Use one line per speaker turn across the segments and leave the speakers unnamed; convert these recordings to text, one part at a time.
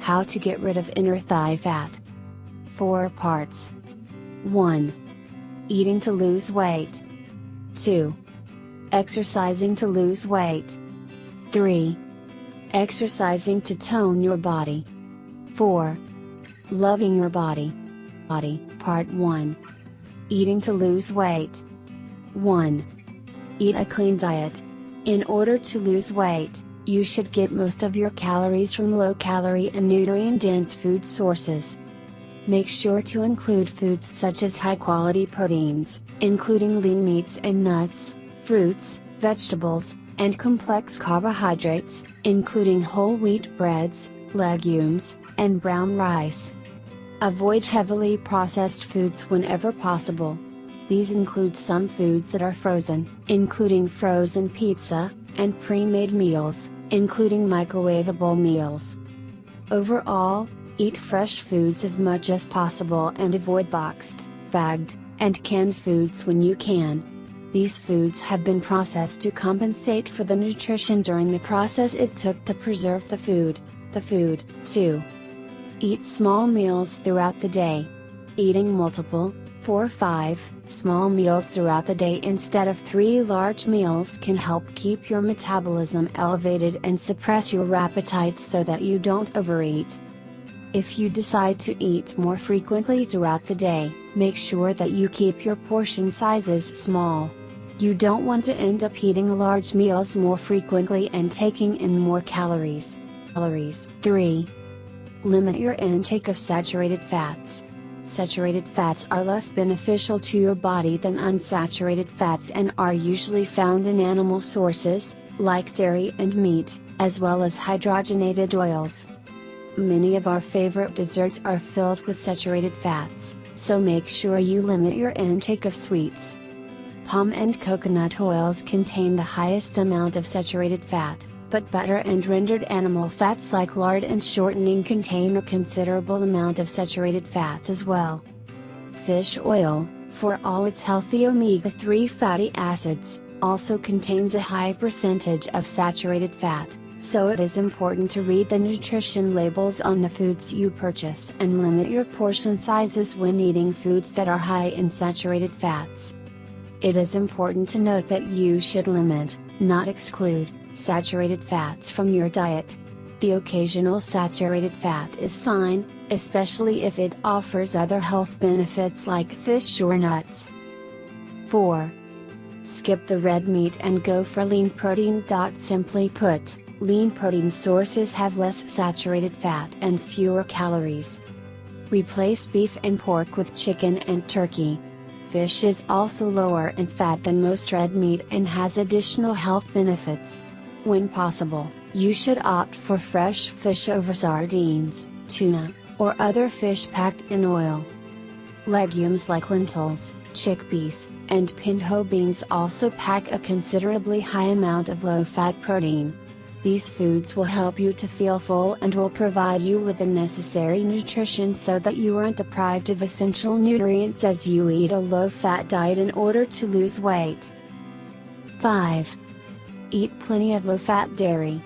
How to get rid of inner thigh fat. 4 parts. 1. Eating to lose weight. 2. Exercising to lose weight. 3. Exercising to tone your body. 4. Loving your body. Part 1. Eating to lose weight. 1. Eat a clean diet. In order to lose weight, you should get most of your calories from low-calorie and nutrient-dense food sources. Make sure to include foods such as high-quality proteins, including lean meats and nuts, fruits, vegetables, and complex carbohydrates, including whole wheat breads, legumes, and brown rice. Avoid heavily processed foods whenever possible. These include some foods that are frozen, including frozen pizza, and pre-made meals, including microwavable meals. Overall, eat fresh foods as much as possible and avoid boxed, bagged, and canned foods when you can. These foods have been processed to compensate for the nutrition during the process it took to preserve the food. 2. Eat small meals throughout the day. Eating multiple, 4-5, small meals throughout the day instead of 3 large meals can help keep your metabolism elevated and suppress your appetite so that you don't overeat. If you decide to eat more frequently throughout the day, make sure that you keep your portion sizes small. You don't want to end up eating large meals more frequently and taking in more calories. 3. Limit your intake of saturated fats. Saturated fats are less beneficial to your body than unsaturated fats and are usually found in animal sources, like dairy and meat, as well as hydrogenated oils. Many of our favorite desserts are filled with saturated fats, so make sure you limit your intake of sweets. Palm and coconut oils contain the highest amount of saturated fat, but butter and rendered animal fats like lard and shortening contain a considerable amount of saturated fats as well. Fish oil, for all its healthy omega-3 fatty acids, also contains a high percentage of saturated fat, so it is important to read the nutrition labels on the foods you purchase and limit your portion sizes when eating foods that are high in saturated fats. It is important to note that you should limit, not exclude, saturated fats from your diet. The occasional saturated fat is fine, especially if it offers other health benefits like fish or nuts. 4. Skip the red meat and go for lean protein. Simply put, lean protein sources have less saturated fat and fewer calories. Replace beef and pork with chicken and turkey. Fish is also lower in fat than most red meat and has additional health benefits. When possible, you should opt for fresh fish over sardines, tuna, or other fish packed in oil. Legumes like lentils, chickpeas, and pinto beans also pack a considerably high amount of low-fat protein. These foods will help you to feel full and will provide you with the necessary nutrition so that you aren't deprived of essential nutrients as you eat a low-fat diet in order to lose weight. 5. Eat plenty of low-fat dairy.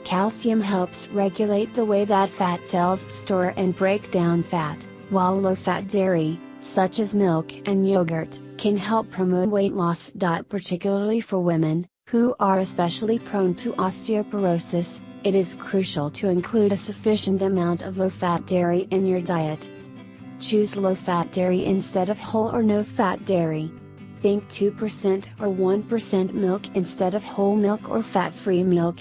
Calcium helps regulate the way that fat cells store and break down fat, while low-fat dairy, such as milk and yogurt, can help promote weight loss. Particularly for women, who are especially prone to osteoporosis, it is crucial to include a sufficient amount of low-fat dairy in your diet. Choose low-fat dairy instead of whole or no-fat dairy. Think 2% or 1% milk instead of whole milk or fat-free milk.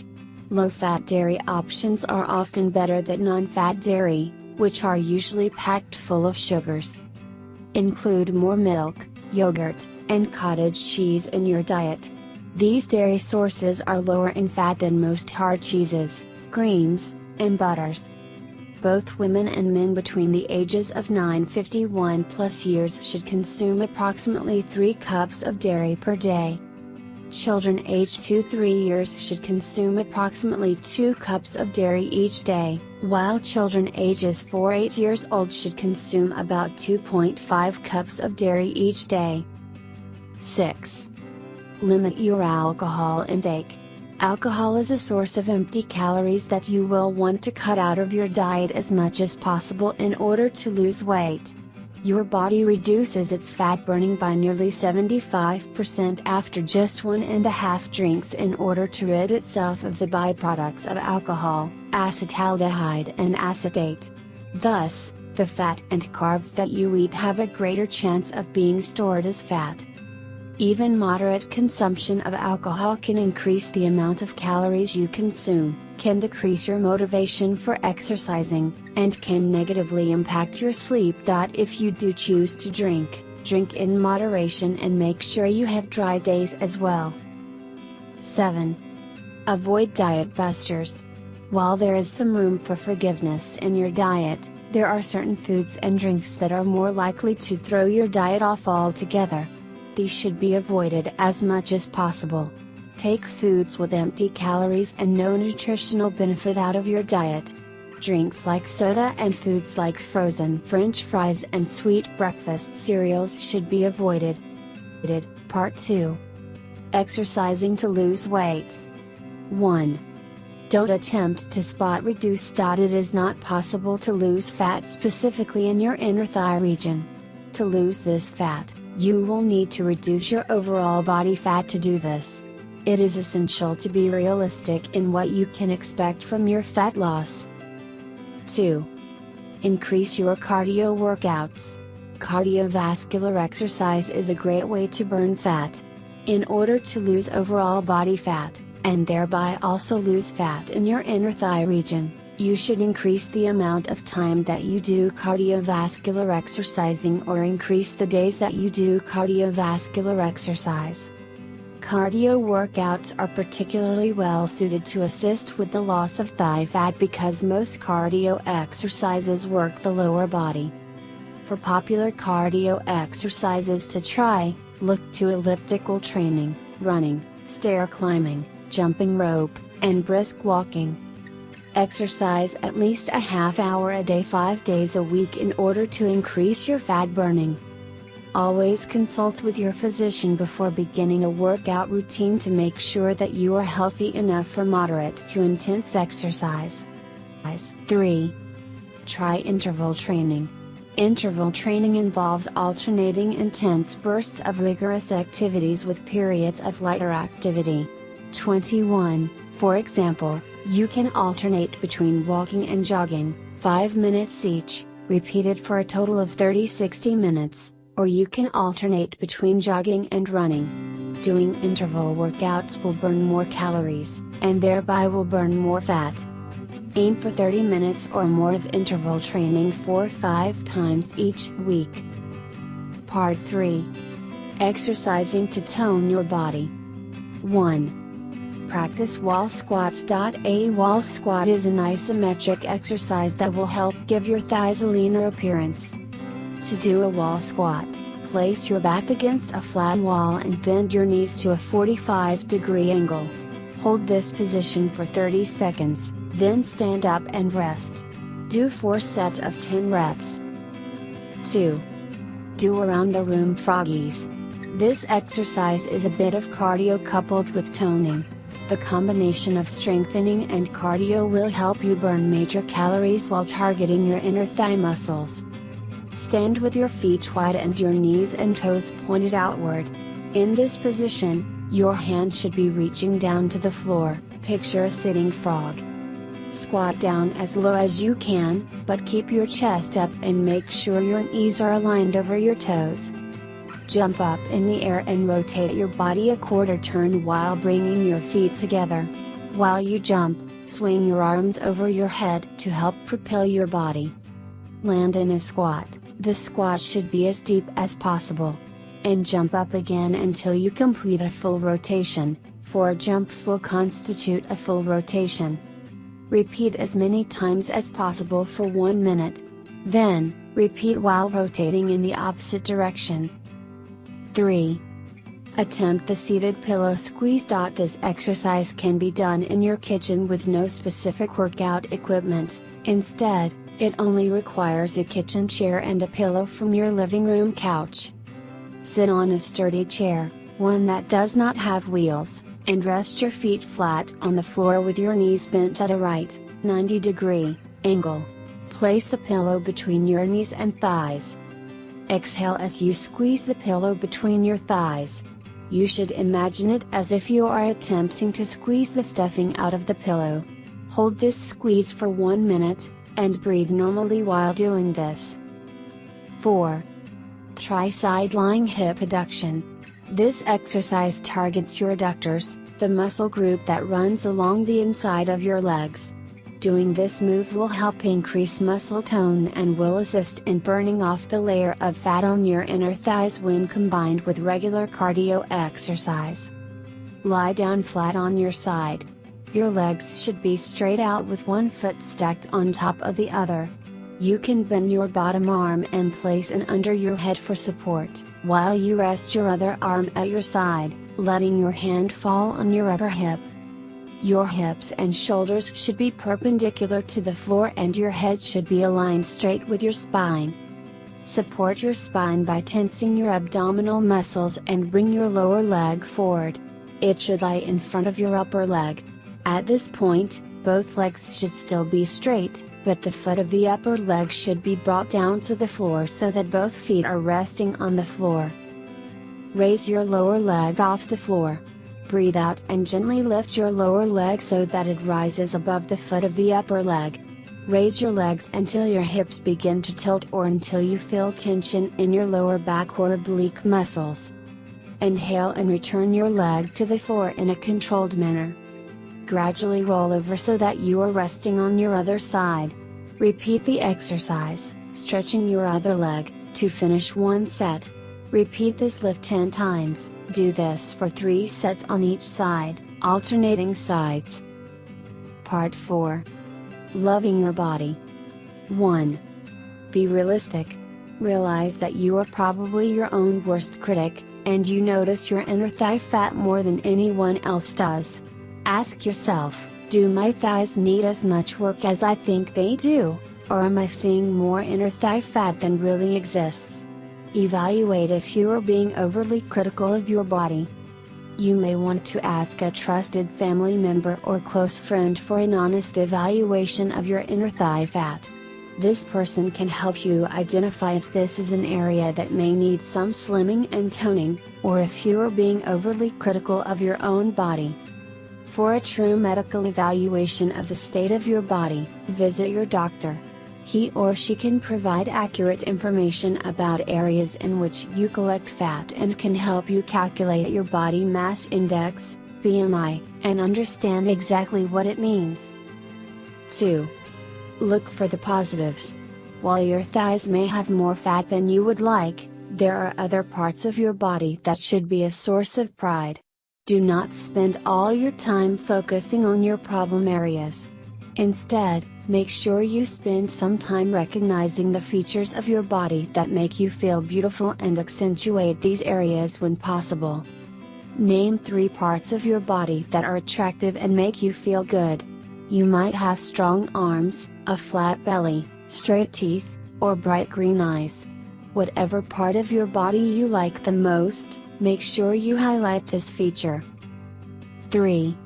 Low-fat dairy options are often better than non-fat dairy, which are usually packed full of sugars. Include more milk, yogurt, and cottage cheese in your diet. These dairy sources are lower in fat than most hard cheeses, creams, and butters. Both women and men between the ages of 51 plus years should consume approximately 3 cups of dairy per day. Children aged 2-3 years should consume approximately 2 cups of dairy each day, while children ages 4-8 years old should consume about 2.5 cups of dairy each day. 6. Limit your alcohol intake. Alcohol is a source of empty calories that you will want to cut out of your diet as much as possible in order to lose weight. Your body reduces its fat burning by nearly 75% after just 1.5 drinks in order to rid itself of the byproducts of alcohol, acetaldehyde and acetate. Thus, the fat and carbs that you eat have a greater chance of being stored as fat. Even moderate consumption of alcohol can increase the amount of calories you consume, can decrease your motivation for exercising, and can negatively impact your sleep. If you do choose to drink, drink in moderation and make sure you have dry days as well. 7. Avoid diet busters. While there is some room for forgiveness in your diet, there are certain foods and drinks that are more likely to throw your diet off altogether. These should be avoided as much as possible. Take foods with empty calories and no nutritional benefit out of your diet. Drinks like soda and foods like frozen French fries and sweet breakfast cereals should be avoided. Part 2. Exercising to lose weight. 1. Don't attempt to spot reduce. It is not possible to lose fat specifically in your inner thigh region. To lose this fat, you will need to reduce your overall body fat. To do this, it is essential to be realistic in what you can expect from your fat loss. 2. Increase your cardio workouts. Cardiovascular exercise is a great way to burn fat. In order to lose overall body fat, and thereby also lose fat in your inner thigh region, you should increase the amount of time that you do cardiovascular exercising or increase the days that you do cardiovascular exercise. Cardio workouts are particularly well suited to assist with the loss of thigh fat because most cardio exercises work the lower body. For popular cardio exercises to try, look to elliptical training, running, stair climbing, jumping rope, and brisk walking. Exercise at least a half hour a day 5 days a week in order to increase your fat burning. Always consult with your physician before beginning a workout routine to make sure that you are healthy enough for moderate to intense exercise. 3. Try interval training. Interval training involves alternating intense bursts of rigorous activities with periods of lighter activity. 21. For example, you can alternate between walking and jogging, 5 minutes each, repeated for a total of 30-60 minutes, or you can alternate between jogging and running. Doing interval workouts will burn more calories, and thereby will burn more fat. Aim for 30 minutes or more of interval training 4 or 5 times each week. Part 3. Exercising to tone your body. 1. Practice wall squats. A wall squat is an isometric exercise that will help give your thighs a leaner appearance. To do a wall squat, place your back against a flat wall and bend your knees to a 45-degree angle. Hold this position for 30 seconds, then stand up and rest. Do 4 sets of 10 reps. 2. Do around the room froggies. This exercise is a bit of cardio coupled with toning. The combination of strengthening and cardio will help you burn major calories while targeting your inner thigh muscles. Stand with your feet wide and your knees and toes pointed outward. In this position, your hands should be reaching down to the floor. Picture a sitting frog. Squat down as low as you can, but keep your chest up and make sure your knees are aligned over your toes. Jump up in the air and rotate your body a quarter turn while bringing your feet together. While you jump, swing your arms over your head to help propel your body. Land in a squat. The squat should be as deep as possible. And jump up again until you complete a full rotation. 4 jumps will constitute a full rotation. Repeat as many times as possible for 1 minute. Then, repeat while rotating in the opposite direction. 3. Attempt the seated pillow squeeze. This exercise can be done in your kitchen with no specific workout equipment. Instead, it only requires a kitchen chair and a pillow from your living room couch. Sit on a sturdy chair, one that does not have wheels, and rest your feet flat on the floor with your knees bent at a right, 90-degree angle. Place the pillow between your knees and thighs. Exhale as you squeeze the pillow between your thighs. You should imagine it as if you are attempting to squeeze the stuffing out of the pillow. Hold this squeeze for 1 minute, and breathe normally while doing this. 4. Try side lying hip adduction. This exercise targets your adductors, the muscle group that runs along the inside of your legs. Doing this move will help increase muscle tone and will assist in burning off the layer of fat on your inner thighs when combined with regular cardio exercise. Lie down flat on your side. Your legs should be straight out with one foot stacked on top of the other. You can bend your bottom arm and place it under your head for support, while you rest your other arm at your side, letting your hand fall on your upper hip. Your hips and shoulders should be perpendicular to the floor and your head should be aligned straight with your spine. Support your spine by tensing your abdominal muscles and bring your lower leg forward. It should lie in front of your upper leg. At this point, both legs should still be straight, but the foot of the upper leg should be brought down to the floor so that both feet are resting on the floor. Raise your lower leg off the floor. Breathe out and gently lift your lower leg so that it rises above the foot of the upper leg. Raise your legs until your hips begin to tilt or until you feel tension in your lower back or oblique muscles. Inhale and return your leg to the floor in a controlled manner. Gradually roll over so that you are resting on your other side. Repeat the exercise, stretching your other leg, to finish one set. Repeat this lift 10 times. Do this for 3 sets on each side, alternating sides. Part 4. Loving your body. 1. Be realistic. Realize that you are probably your own worst critic, and you notice your inner thigh fat more than anyone else does. Ask yourself, do my thighs need as much work as I think they do, or am I seeing more inner thigh fat than really exists? Evaluate if you are being overly critical of your body. You may want to ask a trusted family member or close friend for an honest evaluation of your inner thigh fat. This person can help you identify if this is an area that may need some slimming and toning, or if you are being overly critical of your own body. For a true medical evaluation of the state of your body, visit your doctor. He or she can provide accurate information about areas in which you collect fat and can help you calculate your body mass index, BMI, and understand exactly what it means. 2. Look for the positives. While your thighs may have more fat than you would like, there are other parts of your body that should be a source of pride. Do not spend all your time focusing on your problem areas. Instead, make sure you spend some time recognizing the features of your body that make you feel beautiful and accentuate these areas when possible. Name 3 parts of your body that are attractive and make you feel good. You might have strong arms, a flat belly, straight teeth, or bright green eyes. Whatever part of your body you like the most, make sure you highlight this feature. 3.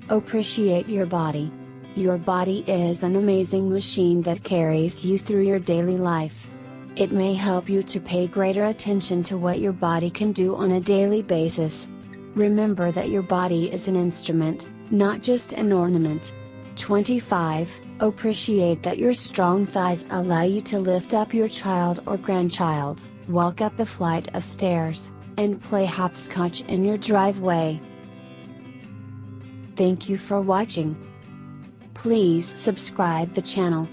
Appreciate your body. Your body is an amazing machine that carries you through your daily life. It may help you to pay greater attention to what your body can do on a daily basis. Remember that your body is an instrument, not just an ornament. 25. Appreciate that your strong thighs allow you to lift up your child or grandchild, walk up a flight of stairs, and play hopscotch in your driveway. Thank you for watching. Please subscribe the channel.